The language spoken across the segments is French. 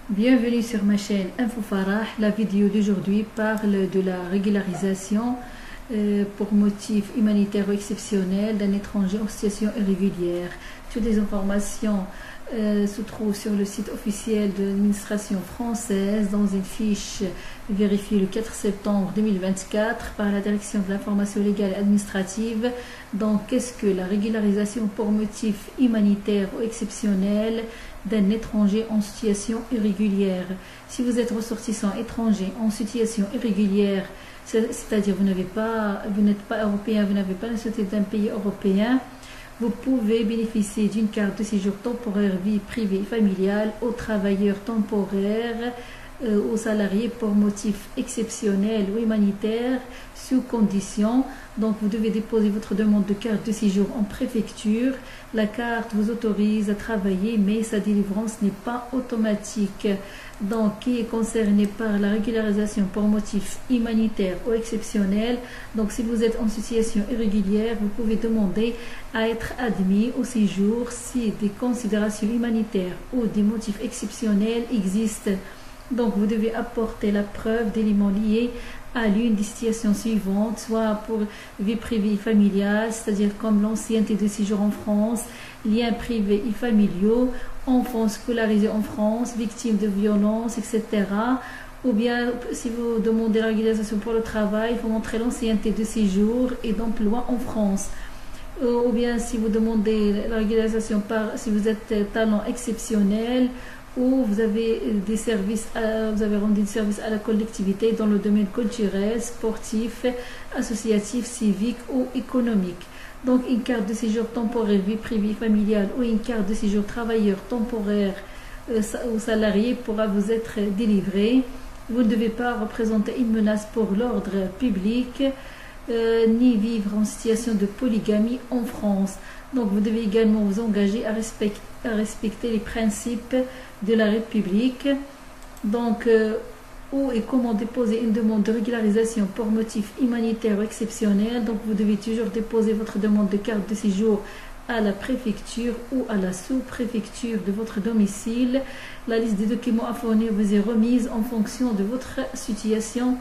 Bienvenue sur ma chaîne Info Farah. La vidéo d'aujourd'hui parle de la régularisation pour motif humanitaire ou exceptionnel d'un étranger en situation irrégulière. Toutes les informations se trouvent sur le site officiel de l'administration française dans une fiche vérifiée le 4 septembre 2024 par la direction de l'information légale et administrative. Donc, qu'est-ce que la régularisation pour motif humanitaire ou exceptionnel d'un étranger en situation irrégulière? Si vous êtes ressortissant étranger en situation irrégulière, c'est-à-dire vous n'êtes pas européen, vous n'avez pas la nationalité d'un pays européen, vous pouvez bénéficier d'une carte de séjour temporaire vie privée et familiale aux travailleurs temporaires, aux salariés pour motif exceptionnel ou humanitaire sous condition. Donc vous devez déposer votre demande de carte de séjour en préfecture. La carte vous autorise à travailler, mais sa délivrance n'est pas automatique. Donc qui est concerné par la régularisation pour motif humanitaire ou exceptionnel? Donc si vous êtes en situation irrégulière, vous pouvez demander à être admis au séjour si des considérations humanitaires ou des motifs exceptionnels existent. Donc vous devez apporter la preuve d'éléments liés à l'une des situations suivantes, soit pour vie privée et familiale, c'est-à-dire comme l'ancienneté de séjour en France, liens privés et familiaux, enfants scolarisés en France, victimes de violences, etc. Ou bien si vous demandez la régularisation pour le travail, il faut montrer l'ancienneté de séjour et d'emploi en France. Ou bien si vous demandez la régularisation si vous êtes talent exceptionnel, ou vous avez des services, vous avez rendu des services à la collectivité dans le domaine culturel, sportif, associatif, civique ou économique. Donc une carte de séjour temporaire vie privée familiale ou une carte de séjour travailleur temporaire ou salarié pourra vous être délivrée. Vous ne devez pas représenter une menace pour l'ordre public ni vivre en situation de polygamie en France. Donc vous devez également vous engager à respecter les principes de la République. Donc où et comment déposer une demande de régularisation pour motif humanitaire ou exceptionnel? Donc vous devez toujours déposer votre demande de carte de séjour à la préfecture ou à la sous-préfecture de votre domicile. La liste des documents à fournir vous est remise en fonction de votre situation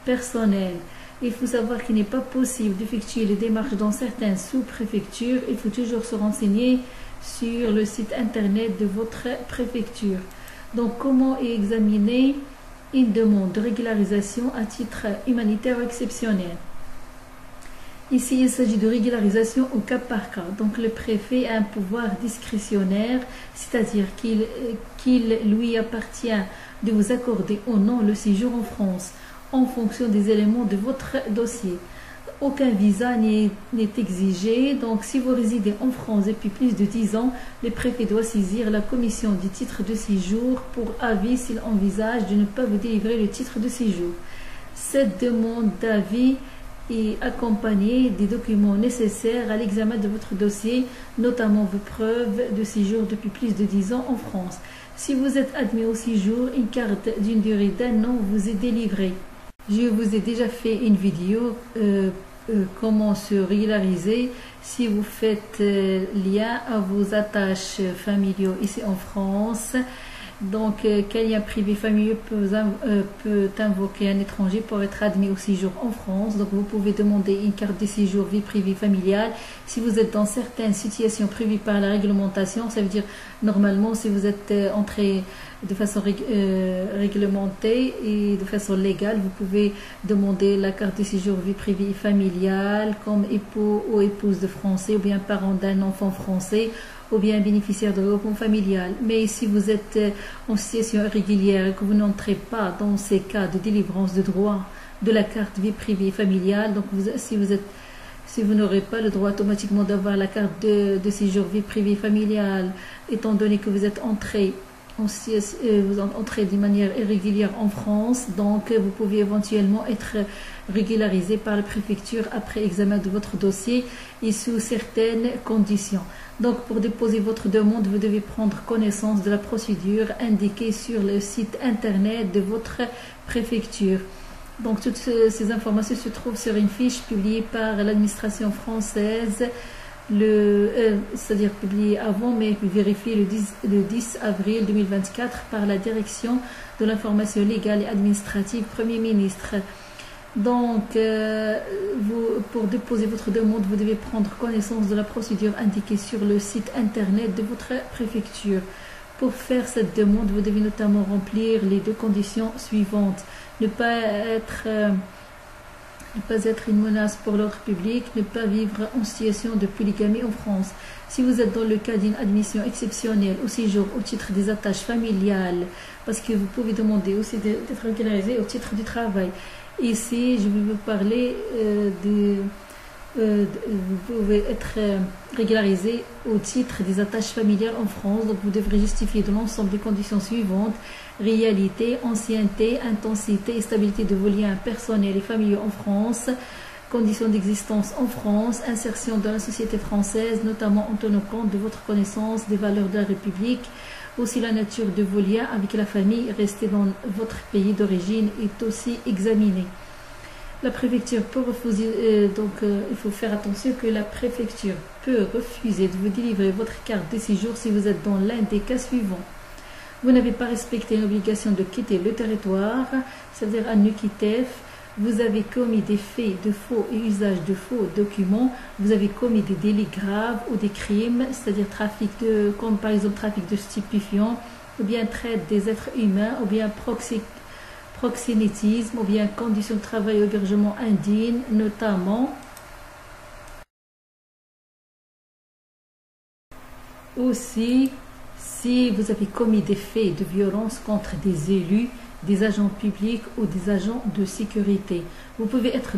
personnelle. Il faut savoir qu'il n'est pas possible d'effectuer les démarches dans certaines sous-préfectures. Il faut toujours se renseigner sur le site internet de votre préfecture. Donc, comment examiner une demande de régularisation à titre humanitaire ou exceptionnel? Ici, il s'agit de régularisation au cas par cas. Donc, le préfet a un pouvoir discrétionnaire, c'est-à-dire qu'il lui appartient de vous accorder ou non le séjour en France en fonction des éléments de votre dossier. Aucun visa n'est exigé. Donc, si vous résidez en France depuis plus de 10 ans, le préfet doit saisir la commission du titre de séjour pour avis s'il envisage de ne pas vous délivrer le titre de séjour. Cette demande d'avis est accompagnée des documents nécessaires à l'examen de votre dossier, notamment vos preuves de séjour depuis plus de 10 ans en France. Si vous êtes admis au séjour, une carte d'une durée d'1 an vous est délivrée. Je vous ai déjà fait une vidéo comment se régulariser si vous faites lien à vos attaches familiaux ici en France. Donc, quel lien privé familial peut invoquer un étranger pour être admis au séjour en France? Donc, vous pouvez demander une carte de séjour vie privée familiale. Si vous êtes dans certaines situations prévues par la réglementation, ça veut dire normalement si vous êtes entré de façon réglementée et de façon légale, vous pouvez demander la carte de séjour vie privée familiale comme époux ou épouse de Français ou bien parent d'un enfant français ou bien bénéficiaire de regroupement familial. Mais si vous êtes en situation irrégulière et que vous n'entrez pas dans ces cas de délivrance de droit de la carte vie privée familiale, donc si vous n'aurez pas le droit automatiquement d'avoir la carte de séjour vie privée familiale, étant donné que vous êtes entré vous entrez de manière irrégulière en France, donc vous pouvez éventuellement être régularisé par la préfecture après examen de votre dossier et sous certaines conditions. Donc pour déposer votre demande, vous devez prendre connaissance de la procédure indiquée sur le site internet de votre préfecture. Donc toutes ces informations se trouvent sur une fiche publiée par l'administration française c'est-à-dire publié avant, mais vérifié le 10 avril 2024 par la Direction de l'information légale et administrative, Premier ministre. Donc, pour déposer votre demande, vous devez prendre connaissance de la procédure indiquée sur le site internet de votre préfecture. Pour faire cette demande, vous devez notamment remplir les 2 conditions suivantes. Ne pas être une menace pour l'ordre public, ne pas vivre en situation de polygamie en France. Si vous êtes dans le cas d'une admission exceptionnelle au séjour au titre des attaches familiales, parce que vous pouvez demander aussi d'être régularisé au titre du travail. Ici, je vais vous parler vous pouvez être régularisé au titre des attaches familiales en France. Donc, vous devrez justifier de l'ensemble des conditions suivantes: réalité, ancienneté, intensité et stabilité de vos liens personnels et familiaux en France, conditions d'existence en France, insertion dans la société française, notamment en tenant compte de votre connaissance des valeurs de la République. Aussi, la nature de vos liens avec la famille restée dans votre pays d'origine est aussi examinée. La préfecture peut refuser, il faut faire attention que la préfecture peut refuser de vous délivrer votre carte de séjour si vous êtes dans l'un des cas suivants. Vous n'avez pas respecté l'obligation de quitter le territoire, c'est-à-dire un NUQITEF. Vous avez commis des faits de faux et usage de faux documents. Vous avez commis des délits graves ou des crimes, c'est-à-dire comme par exemple trafic de stupéfiants, ou bien traite des êtres humains, ou bien proxénétisme, ou bien conditions de travail ou hébergement indignes, notamment. Aussi, si vous avez commis des faits de violence contre des élus, des agents publics ou des agents de sécurité. Vous pouvez être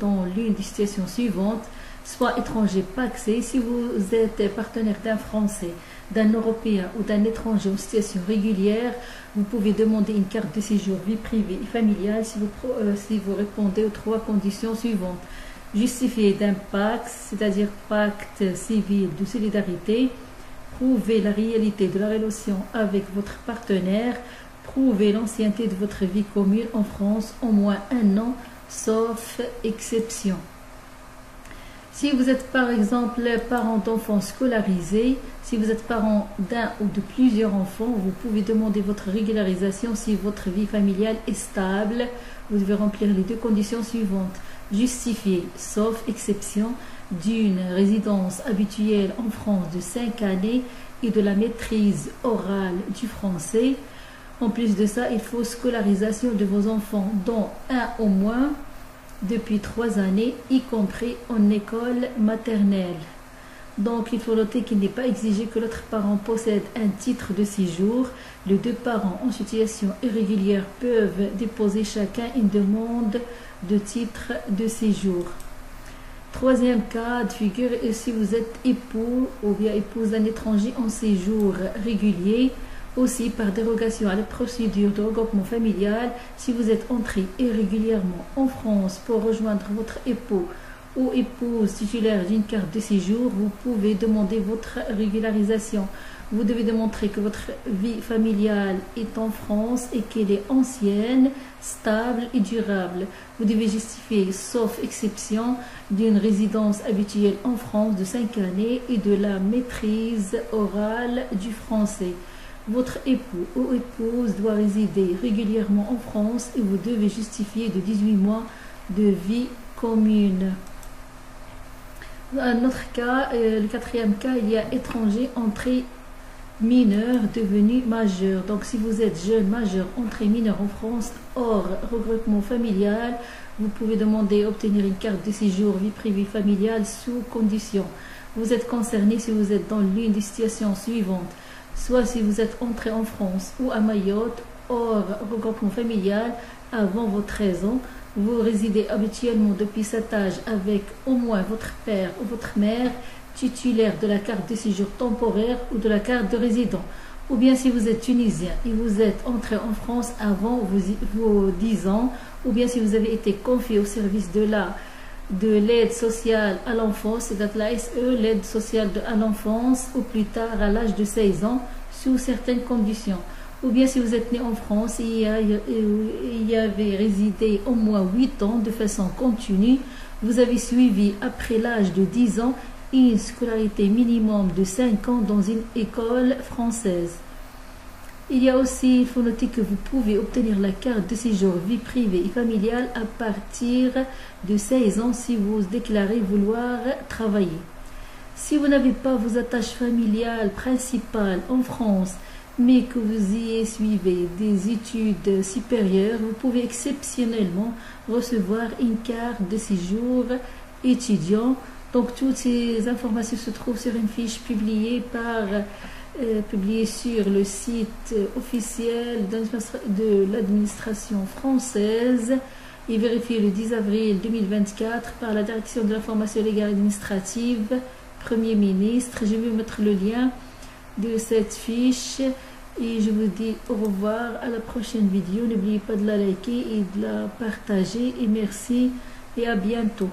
dans l'une des situations suivantes: soit étranger pacsé, si vous êtes partenaire d'un Français, d'un Européen ou d'un étranger en situation régulière, vous pouvez demander une carte de séjour vie privée et familiale si vous répondez aux 3 conditions suivantes: justifier d'un pacte, c'est-à-dire pacte civil de solidarité; prouver la réalité de la relation avec votre partenaire; prouver l'ancienneté de votre vie commune en France, au moins 1 an, sauf exception. Si vous êtes par exemple parent d'enfants scolarisés, si vous êtes parent d'un ou de plusieurs enfants, vous pouvez demander votre régularisation si votre vie familiale est stable. Vous devez remplir les 2 conditions suivantes: justifier, sauf exception, d'une résidence habituelle en France de 5 années et de la maîtrise orale du français. En plus de ça, il faut scolarisation de vos enfants, dont un au moins depuis 3 années, y compris en école maternelle. Donc, il faut noter qu'il n'est pas exigé que l'autre parent possède un titre de séjour. Les 2 parents en situation irrégulière peuvent déposer chacun une demande de titre de séjour. 3e cas de figure, si vous êtes époux ou bien épouse d'un étranger en séjour régulier, aussi par dérogation à la procédure de regroupement familial, si vous êtes entré irrégulièrement en France pour rejoindre votre époux ou épouse titulaire d'une carte de séjour, vous pouvez demander votre régularisation. Vous devez démontrer que votre vie familiale est en France et qu'elle est ancienne, stable et durable. Vous devez justifier, sauf exception, d'une résidence habituelle en France de 5 années et de la maîtrise orale du français. Votre époux ou épouse doit résider régulièrement en France et vous devez justifier de 18 mois de vie commune. Un autre cas, le 4e cas, il y a étranger entré mineur devenu majeur. Donc, si vous êtes jeune majeur entré mineur en France hors regroupement familial, vous pouvez demander à obtenir une carte de séjour vie privée familiale sous condition. Vous êtes concerné si vous êtes dans l'une des situations suivantes: soit si vous êtes entré en France ou à Mayotte hors regroupement familial avant vos 13 ans, vous résidez habituellement depuis cet âge avec au moins votre père ou votre mère titulaire de la carte de séjour temporaire ou de la carte de résident. Ou bien si vous êtes tunisien et vous êtes entré en France avant vos 10 ans, ou bien si vous avez été confié au service de l'aide sociale à l'enfance, c'est-à-dire l'ASE, l'aide sociale à l'enfance, ou plus tard à l'âge de 16 ans, sous certaines conditions. ou bien si vous êtes né en France et y avez résidé au moins 8 ans de façon continue, vous avez suivi après l'âge de 10 ans une scolarité minimum de 5 ans dans une école française. Il y a aussi, il faut noter que vous pouvez obtenir la carte de séjour vie privée et familiale à partir de 16 ans si vous déclarez vouloir travailler. Si vous n'avez pas vos attaches familiales principales en France, mais que vous y suivez des études supérieures, vous pouvez exceptionnellement recevoir une carte de séjour étudiant. Donc toutes ces informations se trouvent sur une fiche publiée sur le site officiel de l'administration française et vérifié le 10 avril 2024 par la Direction de l'information légale administrative, Premier ministre. Je vais mettre le lien de cette fiche et je vous dis au revoir à la prochaine vidéo. N'oubliez pas de la liker et de la partager et merci et à bientôt.